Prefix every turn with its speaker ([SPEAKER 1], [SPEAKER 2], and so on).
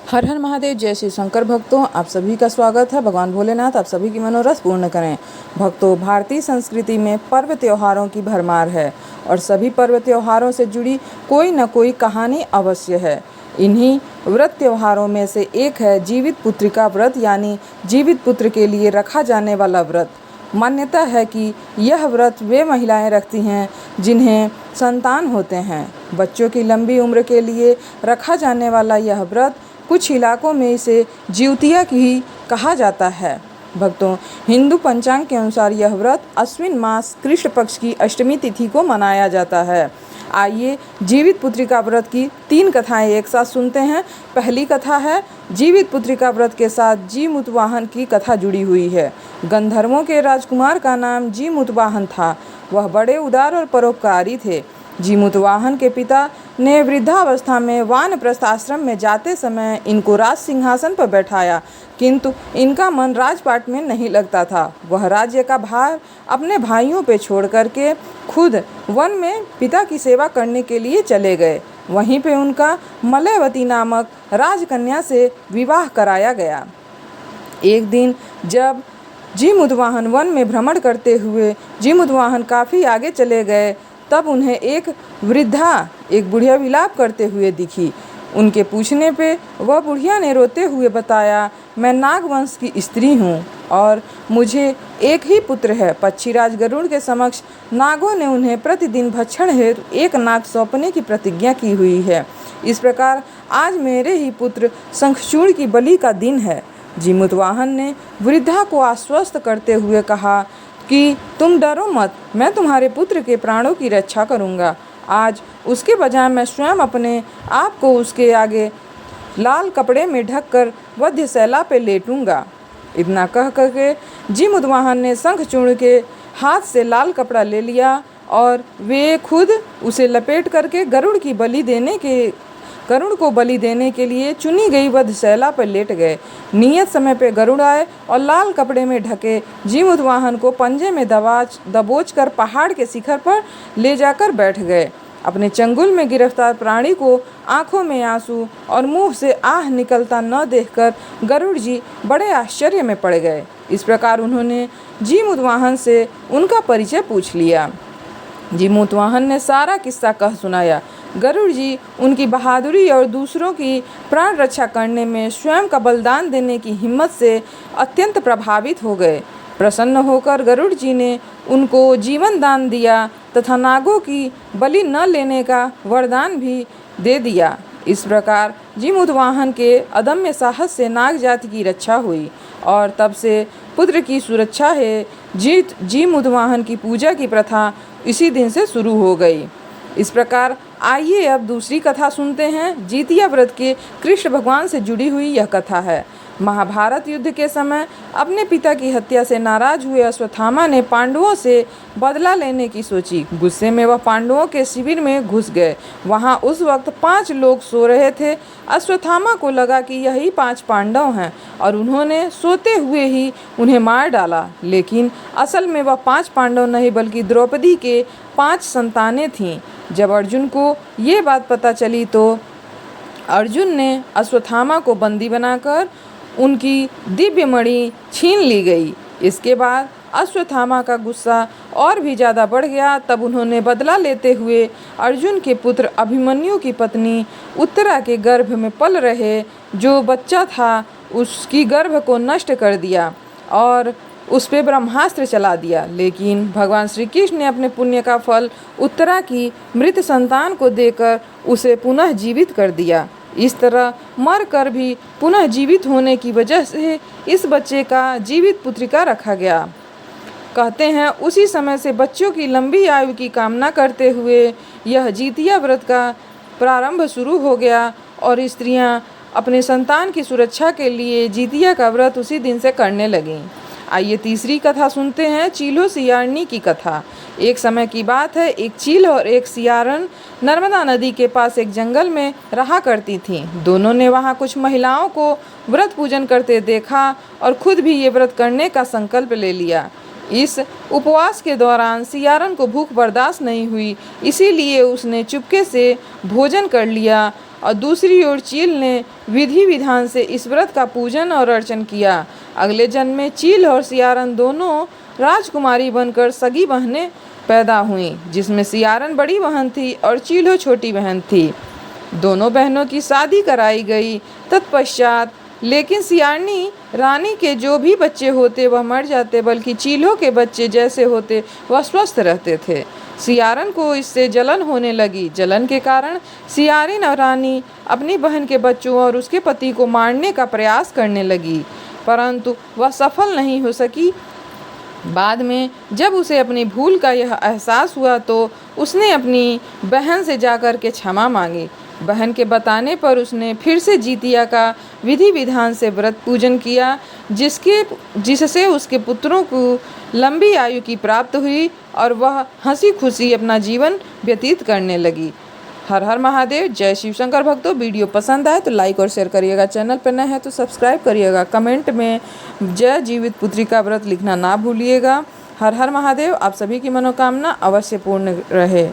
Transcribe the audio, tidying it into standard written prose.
[SPEAKER 1] हर हर महादेव। जय श्री शंकर। भक्तों, आप सभी का स्वागत है। भगवान भोलेनाथ आप सभी की मनोरथ पूर्ण करें। भक्तों, भारतीय संस्कृति में पर्व त्योहारों की भरमार है और सभी पर्व त्योहारों से जुड़ी कोई न कोई कहानी अवश्य है। इन्हीं व्रत त्योहारों में से एक है जीवित पुत्रिका व्रत, यानी जीवित पुत्र के लिए रखा जाने वाला व्रत। मान्यता है कि यह व्रत वे महिलाएं रखती हैं जिन्हें संतान होते हैं। बच्चों की लंबी उम्र के लिए रखा जाने वाला यह व्रत कुछ इलाकों में इसे जिउतिया ही कहा जाता है। भक्तों, हिंदू पंचांग के अनुसार यह व्रत अश्विन मास कृष्ण पक्ष की अष्टमी तिथि को मनाया जाता है। आइए जीवित पुत्रिका व्रत की 3 कथाएं एक साथ सुनते हैं। पहली कथा है जीवित पुत्रिका व्रत के साथ जीमुतवाहन की कथा जुड़ी हुई है। गंधर्वों के राजकुमार का नाम जीमुतवाहन था। वह बड़े उदार और परोपकारी थे। जीमुतवाहन के पिता ने वृद्धावस्था में वानप्रस्थ आश्रम में जाते समय इनको राज सिंहासन पर बैठाया, किंतु इनका मन राजपाट में नहीं लगता था। वह राज्य का भार अपने भाइयों पे छोड़ करके खुद वन में पिता की सेवा करने के लिए चले गए। वहीं पे उनका मलयवती नामक राजकन्या से विवाह कराया गया। एक दिन जब जीमुतवाहन वन में भ्रमण करते हुए जीमुतवाहन काफ़ी आगे चले गए, तब उन्हें एक वृद्धा, एक बुढ़िया विलाप करते हुए दिखी। उनके पूछने पे वह बुढ़िया ने रोते हुए बताया, मैं नागवंश की स्त्री हूँ और मुझे एक ही पुत्र है। पक्षीराज गरुड़ के समक्ष नागों ने उन्हें प्रतिदिन भक्षण हेतु एक नाग सौंपने की प्रतिज्ञा की हुई है। इस प्रकार आज मेरे ही पुत्र शंखचूड़ की बलि का दिन है। जीमुतवाहन ने वृद्धा को आश्वस्त करते हुए कहा कि तुम डरो मत, मैं तुम्हारे पुत्र के प्राणों की रक्षा करूंगा। आज उसके बजाय मैं स्वयं अपने आप को उसके आगे लाल कपड़े में ढककर वध्यशैला पे लेटूंगा। इतना कह करके जीमुतवाहन ने शंखचूड़ के हाथ से लाल कपड़ा ले लिया और वे खुद उसे लपेट करके गरुड़ को बलि देने के लिए चुनी गई वध्यशैला पर लेट गए। नियत समय पे गरुड़ आए और लाल कपड़े में ढके जीमुतवाहन को पंजे में दबोच कर पहाड़ के शिखर पर ले जाकर बैठ गए। अपने चंगुल में गिरफ्तार प्राणी को आंखों में आंसू और मुंह से आह निकलता न देखकर गरुड़ जी बड़े आश्चर्य में पड़ गए। इस प्रकार उन्होंने जीमुतवाहन से उनका परिचय पूछ लिया। जीमुतवाहन ने सारा किस्सा कह सुनाया। गरुड़ जी उनकी बहादुरी और दूसरों की प्राण रक्षा करने में स्वयं का बलिदान देने की हिम्मत से अत्यंत प्रभावित हो गए। प्रसन्न होकर गरुड़ जी ने उनको जीवन दान दिया तथा नागों की बलि न लेने का वरदान भी दे दिया। इस प्रकार जीमुतवाहन के अदम्य साहस से नाग जाति की रक्षा हुई और तब से पुत्र की सुरक्षा है जीमुतवाहन की पूजा की प्रथा इसी दिन से शुरू हो गई। इस प्रकार आइए अब दूसरी कथा सुनते हैं। जितिया व्रत के कृष्ण भगवान से जुड़ी हुई यह कथा है। महाभारत युद्ध के समय अपने पिता की हत्या से नाराज हुए अश्वत्थामा ने पांडवों से बदला लेने की सोची। गुस्से में वह पांडवों के शिविर में घुस गए। वहां उस वक्त 5 लोग सो रहे थे। अश्वत्थामा को लगा कि यही 5 पांडव हैं और उन्होंने सोते हुए ही उन्हें मार डाला, लेकिन असल में वह 5 पांडव नहीं बल्कि द्रौपदी के 5 संतानें थीं। जब अर्जुन को ये बात पता चली तो अर्जुन ने अश्वत्थामा को बंदी बनाकर उनकी दिव्य मणि छीन ली गई। इसके बाद अश्वत्थामा का गुस्सा और भी ज़्यादा बढ़ गया। तब उन्होंने बदला लेते हुए अर्जुन के पुत्र अभिमन्यु की पत्नी उत्तरा के गर्भ में पल रहे जो बच्चा था उसकी गर्भ को नष्ट कर दिया और उस पे ब्रह्मास्त्र चला दिया। लेकिन भगवान श्री कृष्ण ने अपने पुण्य का फल उत्तरा की मृत संतान को देकर उसे पुनः जीवित कर दिया। इस तरह मर कर भी पुनः जीवित होने की वजह से इस बच्चे का जीवित पुत्रिका रखा गया। कहते हैं उसी समय से बच्चों की लंबी आयु की कामना करते हुए यह जितिया व्रत का प्रारंभ शुरू हो गया और स्त्रियां अपने संतान की सुरक्षा के लिए जितिया का व्रत उसी दिन से करने लगीं। आइए तीसरी कथा सुनते हैं। चीलो सियारनी की कथा। एक समय की बात है, एक चील और एक सियारन नर्मदा नदी के पास एक जंगल में रहा करती थीं। दोनों ने वहां कुछ महिलाओं को व्रत पूजन करते देखा और खुद भी ये व्रत करने का संकल्प ले लिया। इस उपवास के दौरान सियारन को भूख बर्दाश्त नहीं हुई, इसीलिए उसने चुपके से भोजन कर लिया और दूसरी ओर चील ने विधि विधान से इस व्रत का पूजन और अर्चन किया। अगले जन्म में चील और सियारन दोनों राजकुमारी बनकर सगी बहनें पैदा हुईं, जिसमें सियारन बड़ी बहन थी और चीलो छोटी बहन थी। दोनों बहनों की शादी कराई गई। तत्पश्चात लेकिन सियारनी रानी के जो भी बच्चे होते वह मर जाते, बल्कि चीलों के बच्चे जैसे होते वह स्वस्थ रहते थे। सियारन को इससे जलन होने लगी। जलन के कारण सियारिन और रानी अपनी बहन के बच्चों और उसके पति को मारने का प्रयास करने लगी, परंतु वह सफल नहीं हो सकी। बाद में जब उसे अपनी भूल का यह एहसास हुआ तो उसने अपनी बहन से जाकर के क्षमा मांगी। बहन के बताने पर उसने फिर से जितिया का विधि विधान से व्रत पूजन किया, जिससे उसके पुत्रों को लंबी आयु की प्राप्त हुई और वह हंसी खुशी अपना जीवन व्यतीत करने लगी। हर हर महादेव। जय शिव शंकर भक्तों, वीडियो पसंद आए तो लाइक और शेयर करिएगा। चैनल पर नए हैं तो सब्सक्राइब करिएगा। कमेंट में जय जीवित पुत्री का व्रत लिखना ना भूलिएगा। हर हर महादेव। आप सभी की मनोकामना अवश्य पूर्ण रहे।